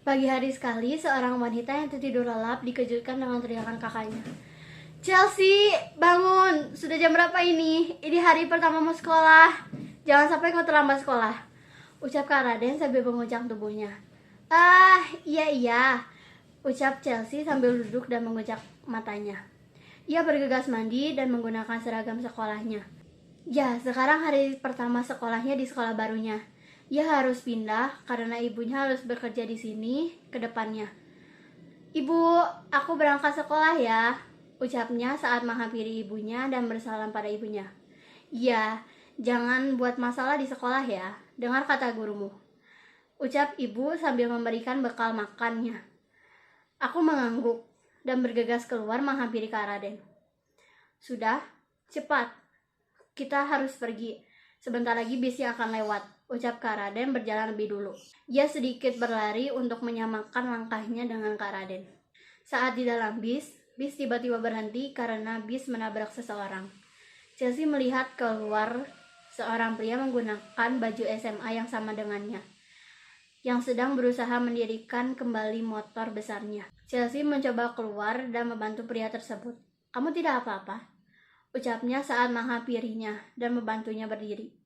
Pagi hari sekali, seorang wanita yang tertidur lelap dikejutkan dengan teriakan kakaknya. Chelsea, bangun! Sudah jam berapa ini? Ini hari pertamamu sekolah. Jangan sampai kau terlambat sekolah, ucap Kak Raden sambil menguncang tubuhnya. Ah, iya, ucap Chelsea sambil duduk dan mengucap matanya. Ia bergegas mandi dan menggunakan seragam sekolahnya. Ya, sekarang hari pertama sekolahnya di sekolah barunya. Ia harus pindah karena ibunya harus bekerja di sini ke depannya. Ibu, aku berangkat sekolah ya, ucapnya saat menghampiri ibunya dan bersalam pada ibunya. Iya, jangan buat masalah di sekolah ya, dengar kata gurumu, ucap ibu sambil memberikan bekal makannya. Aku mengangguk dan bergegas keluar menghampiri Kak Raden. Sudah, cepat, kita harus pergi. Sebentar lagi bisnya akan lewat, ucap Kak Raden berjalan lebih dulu. Ia sedikit berlari untuk menyamakan langkahnya dengan Kak Raden. Saat di dalam bis tiba-tiba berhenti karena bis menabrak seseorang. Chelsea melihat keluar seorang pria menggunakan baju SMA yang sama dengannya, yang sedang berusaha mendirikan kembali motor besarnya. Chelsea mencoba keluar dan membantu pria tersebut. Kamu tidak apa-apa, ucapnya saat menghampirinya dan membantunya berdiri.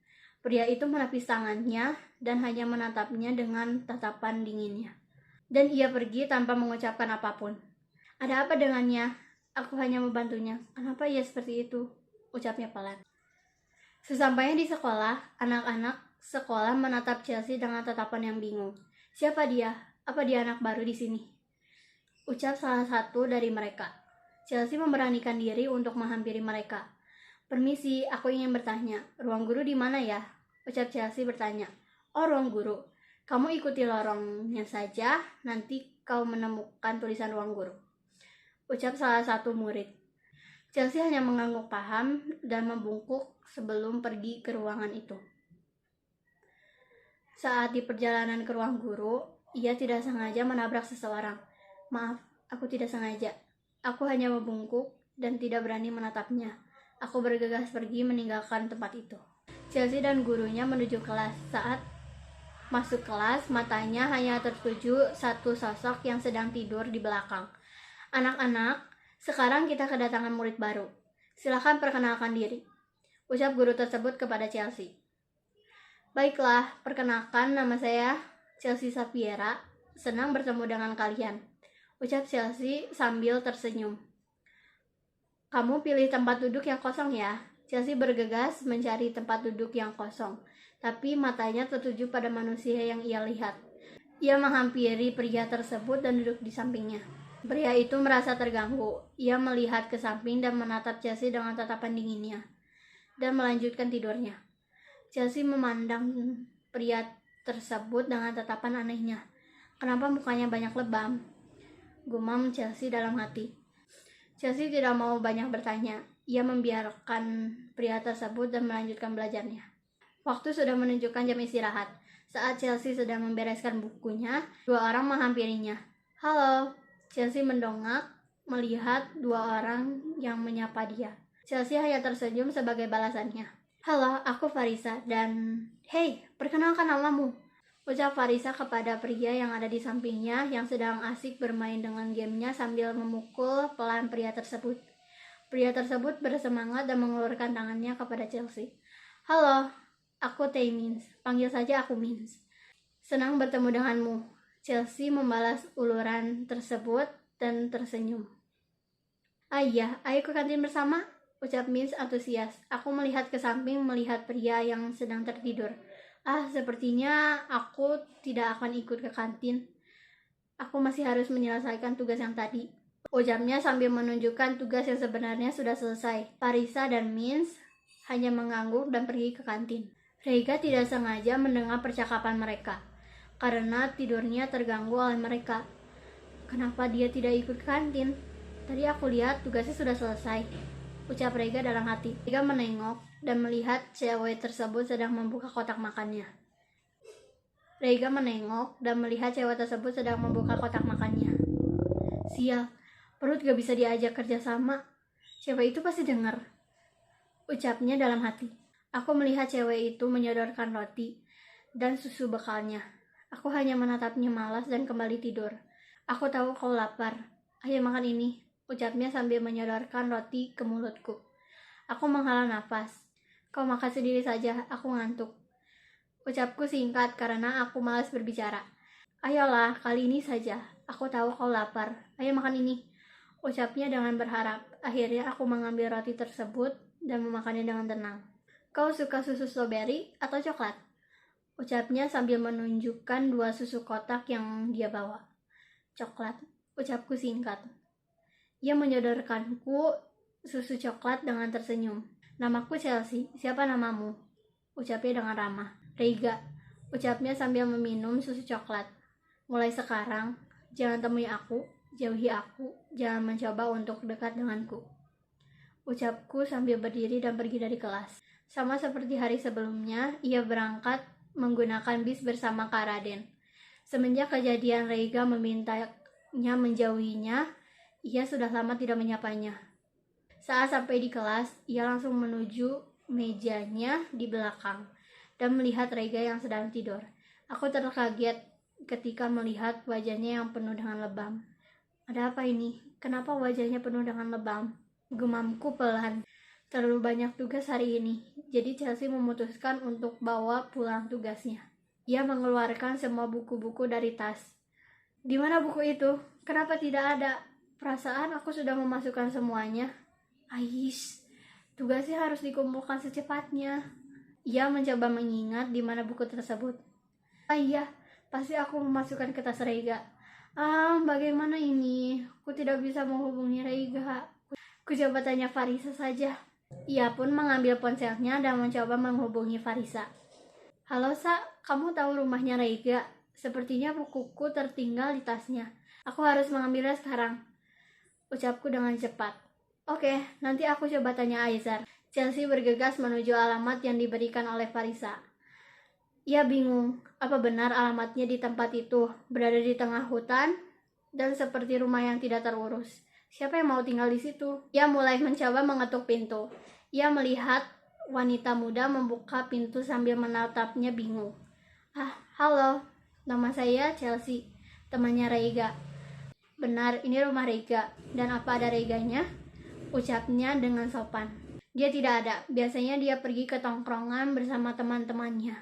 Pria itu menepis tangannya dan hanya menatapnya dengan tatapan dinginnya. Dan ia pergi tanpa mengucapkan apapun. Ada apa dengannya? Aku hanya membantunya. Kenapa ia seperti itu? Ucapnya pelan. Sesampainya di sekolah, anak-anak sekolah menatap Chelsea dengan tatapan yang bingung. Siapa dia? Apa dia anak baru di sini? Ucap salah satu dari mereka. Chelsea memberanikan diri untuk menghampiri mereka. Permisi, aku ingin bertanya, ruang guru di mana ya? Ucap Chelsea bertanya. Oh, ruang guru. Kamu ikuti lorongnya saja, nanti kau menemukan tulisan ruang guru, ucap salah satu murid. Chelsea hanya mengangguk paham dan membungkuk sebelum pergi ke ruangan itu. Saat di perjalanan ke ruang guru, ia tidak sengaja menabrak seseorang. Maaf, aku tidak sengaja. Aku hanya membungkuk dan tidak berani menatapnya. Aku bergegas pergi meninggalkan tempat itu. Chelsea dan gurunya menuju kelas. Saat masuk kelas, matanya hanya tertuju satu sosok yang sedang tidur di belakang. Anak-anak, sekarang kita kedatangan murid baru. Silakan perkenalkan diri, ucap guru tersebut kepada Chelsea. Baiklah, perkenalkan, nama saya Chelsea Safiera. Senang bertemu dengan kalian, ucap Chelsea sambil tersenyum. Kamu pilih tempat duduk yang kosong ya. Chelsea bergegas mencari tempat duduk yang kosong, tapi matanya tertuju pada manusia yang ia lihat. Ia menghampiri pria tersebut dan duduk di sampingnya. Pria itu merasa terganggu. Ia melihat ke samping dan menatap Chelsea dengan tatapan dinginnya, dan melanjutkan tidurnya. Chelsea memandang pria tersebut dengan tatapan anehnya. Kenapa mukanya banyak lebam? Gumam Chelsea dalam hati. Chelsea tidak mau banyak bertanya. Ia membiarkan pria tersebut dan melanjutkan belajarnya. Waktu sudah menunjukkan jam istirahat. Saat Chelsea sedang membereskan bukunya, dua orang menghampirinya. Halo, Chelsea mendongak melihat dua orang yang menyapa dia. Chelsea hanya tersenyum sebagai balasannya. Halo, aku Farisa dan... Hei, perkenalkan namamu, ucap Farisa kepada pria yang ada di sampingnya yang sedang asik bermain dengan gamenya sambil memukul pelan pria tersebut. Pria tersebut bersemangat dan mengeluarkan tangannya kepada Chelsea. Halo, aku Tay Mins, panggil saja aku Mins. Senang bertemu denganmu. Chelsea membalas uluran tersebut dan tersenyum. Iya, ayo ke kantin bersama, ucap Mins antusias. Aku melihat ke samping melihat pria yang sedang tertidur. Sepertinya aku tidak akan ikut ke kantin. Aku masih harus menyelesaikan tugas yang tadi, ucapnya sambil menunjukkan tugas yang sebenarnya sudah selesai. Farisa dan Mins hanya mengangguk dan pergi ke kantin. Reiga tidak sengaja mendengar percakapan mereka, karena tidurnya terganggu oleh mereka. Kenapa dia tidak ikut ke kantin? Tadi aku lihat tugasnya sudah selesai, ucap Reiga dalam hati. Reiga menengok dan melihat cewek tersebut sedang membuka kotak makannya. Sial, perut gak bisa diajak kerja sama. Cewek itu pasti dengar, ucapnya dalam hati. Aku melihat cewek itu menyodorkan roti dan susu bekalnya. Aku hanya menatapnya malas dan kembali tidur. Aku tahu kau lapar. Ayo makan ini, ucapnya sambil menyodorkan roti ke mulutku. Aku menghela nafas. Kau makan sendiri saja, aku ngantuk. Ucapku singkat karena aku malas berbicara. Ayolah, kali ini saja. Aku tahu kau lapar. Ayo makan ini, ucapnya dengan berharap. Akhirnya aku mengambil roti tersebut dan memakannya dengan tenang. Kau suka susu stroberi atau coklat? Ucapnya sambil menunjukkan 2 susu kotak yang dia bawa. Coklat, ucapku singkat. Ia menyodorkanku susu coklat dengan tersenyum. Namaku Chelsea, siapa namamu? Ucapnya dengan ramah. Reiga, ucapnya sambil meminum susu coklat. Mulai sekarang, jangan temui aku, jauhi aku, jangan mencoba untuk dekat denganku. Ucapku sambil berdiri dan pergi dari kelas. Sama seperti hari sebelumnya, ia berangkat menggunakan bis bersama Kak Raden. Semenjak kejadian Reiga memintanya menjauhinya, ia sudah lama tidak menyapanya. Saat sampai di kelas, ia langsung menuju mejanya di belakang dan melihat Reiga yang sedang tidur. Aku terkaget ketika melihat wajahnya yang penuh dengan lebam. Ada apa ini? Kenapa wajahnya penuh dengan lebam? Gumamku pelan. Terlalu banyak tugas hari ini, jadi Chelsea memutuskan untuk bawa pulang tugasnya. Ia mengeluarkan semua buku-buku dari tas. Di mana buku itu? Kenapa tidak ada? Perasaan aku sudah memasukkan semuanya. Ais, tugasnya harus dikumpulkan secepatnya. Ia mencoba mengingat di mana buku tersebut. Iya, pasti aku memasukkan ke tas Reiga. Bagaimana ini? Aku tidak bisa menghubungi Reiga. Aku coba tanya Farisa saja. Ia pun mengambil ponselnya dan mencoba menghubungi Farisa. Halo Sa, kamu tahu rumahnya Reiga? Sepertinya bukuku tertinggal di tasnya. Aku harus mengambilnya sekarang, ucapku dengan cepat. Oke, nanti aku coba tanya Aizar. Chelsea bergegas menuju alamat yang diberikan oleh Farisa. Ia bingung, apa benar alamatnya di tempat itu, berada di tengah hutan, dan seperti rumah yang tidak terurus. Siapa yang mau tinggal di situ? Ia mulai mencoba mengetuk pintu. Ia melihat wanita muda membuka pintu sambil menatapnya bingung. Halo, nama saya Chelsea, temannya Reiga. Benar, ini rumah Reiga. Dan apa ada Reiganya? Ucapnya dengan sopan. Dia tidak ada, biasanya dia pergi ke tongkrongan bersama teman-temannya.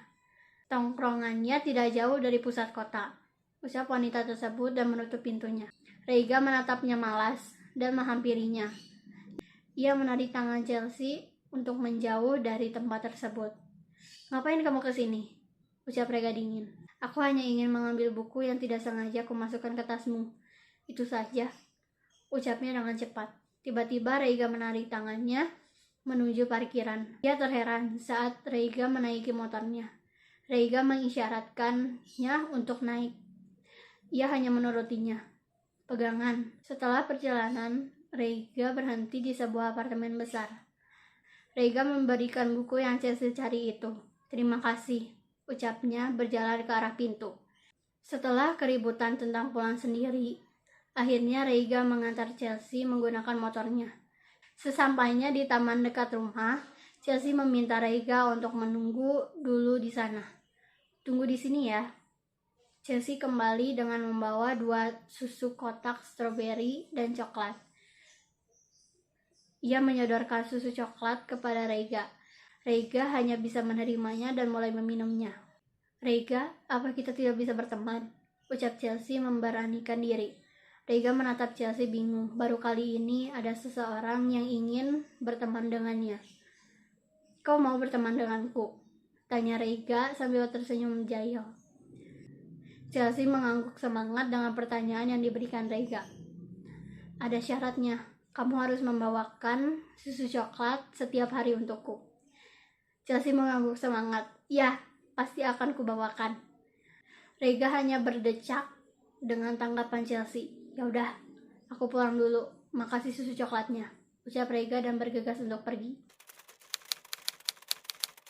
Tongkrongannya tidak jauh dari pusat kota, ucap wanita tersebut dan menutup pintunya. Reiga menatapnya malas dan menghampirinya. Ia menarik tangan Chelsea untuk menjauh dari tempat tersebut. Ngapain kamu kesini? Ucap Reiga dingin. Aku hanya ingin mengambil buku yang tidak sengaja kumasukkan ke tasmu. Itu saja, ucapnya dengan cepat. Tiba-tiba Reiga menarik tangannya menuju parkiran. Ia terheran saat Reiga menaiki motornya. Reiga mengisyaratkannya untuk naik. Ia hanya menurutinya. Pegangan. Setelah perjalanan, Reiga berhenti di sebuah apartemen besar. Reiga memberikan buku yang Chelsea cari itu. Terima kasih, ucapnya berjalan ke arah pintu. Setelah keributan tentang pulang sendiri, akhirnya Reiga mengantar Chelsea menggunakan motornya. Sesampainya di taman dekat rumah, Chelsea meminta Reiga untuk menunggu dulu di sana. Tunggu di sini ya. Chelsea kembali dengan membawa 2 susu kotak stroberi dan coklat. Ia menyodorkan susu coklat kepada Reiga. Reiga hanya bisa menerimanya dan mulai meminumnya. Reiga, apa kita tidak bisa berteman? Ucap Chelsea memberanikan diri. Reiga menatap Chelsea bingung. Baru kali ini ada seseorang yang ingin berteman dengannya. Kau mau berteman denganku? Tanya Reiga sambil tersenyum jahil. Chelsea mengangguk semangat dengan pertanyaan yang diberikan Reiga. Ada syaratnya. Kamu harus membawakan susu coklat setiap hari untukku. Chelsea mengangguk semangat. Ya, pasti akan kubawakan. Reiga hanya berdecak dengan tanggapan Chelsea. Ya udah, aku pulang dulu. Makasih susu coklatnya, ucap Reiga dan bergegas untuk pergi.